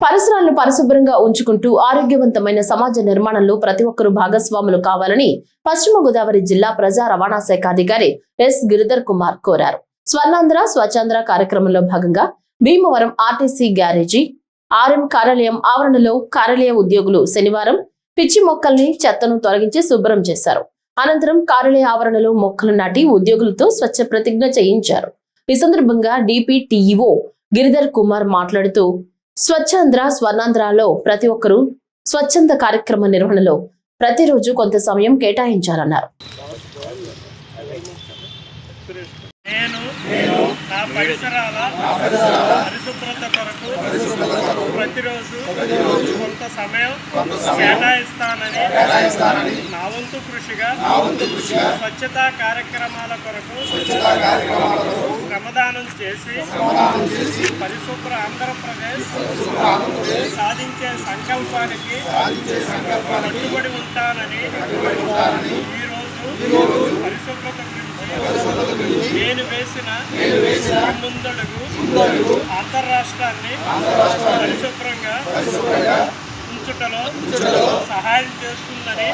పరిసరాలను పరిశుభ్రంగా ఉంచుకుంటూ ఆరోగ్యవంతమైన సమాజ నిర్మాణంలో ప్రతి ఒక్కరూ భాగస్వాములు కావాలని పశ్చిమ గోదావరి జిల్లా ప్రజా రవాణా శాఖ అధికారి ఎస్ గిరిధర్ కుమార్ కోరారు. స్వర్ణాంధ్ర స్వచ్ఛాంధ్ర కార్యక్రమంలో భాగంగా భీమవరం ఆర్టీసీ గ్యారేజీ ఆర్ఎం కార్యాలయం ఆవరణలో కార్యాలయ ఉద్యోగులు శనివారం పిచ్చి మొక్కల్ని చెత్తను తొలగించి శుభ్రం చేశారు. అనంతరం కార్యాలయ ఆవరణలో మొక్కలు నాటి ఉద్యోగులతో స్వచ్ఛ ప్రతిజ్ఞ చేయించారు. ఈ సందర్భంగా డిపిటిఇఓ గిరిధర్ కుమార్ మాట్లాడుతూ స్వచ్ఛాంధ్ర స్వర్ణాంధ్రలో ప్రతి ఒక్కరూ స్వచ్ఛంద కార్యక్రమ నిర్వహణలో ప్రతిరోజు కొంత సమయం కేటాయించాలన్నారు. నేను నా పరిసరాల పరిశుభ్రత కొరకు ప్రతిరోజు కొంత సమయం కేటాయిస్తానని నా వంతు కృషిగా స్వచ్ఛతా కార్యక్రమాల కొరకు శ్రమదానం చేసి పరిశుభ్ర ఆంధ్రప్రదేశ్ సాధించే సంకల్పానికి కట్టుబడి ఉంటానని ఈరోజు పరిశుభ్రత నేను వేసిన ముందడుగు అంతర్రాష్ట్రాన్ని పరిశుభ్రంగా ఉంచుటలో సహాయం చేస్తుందని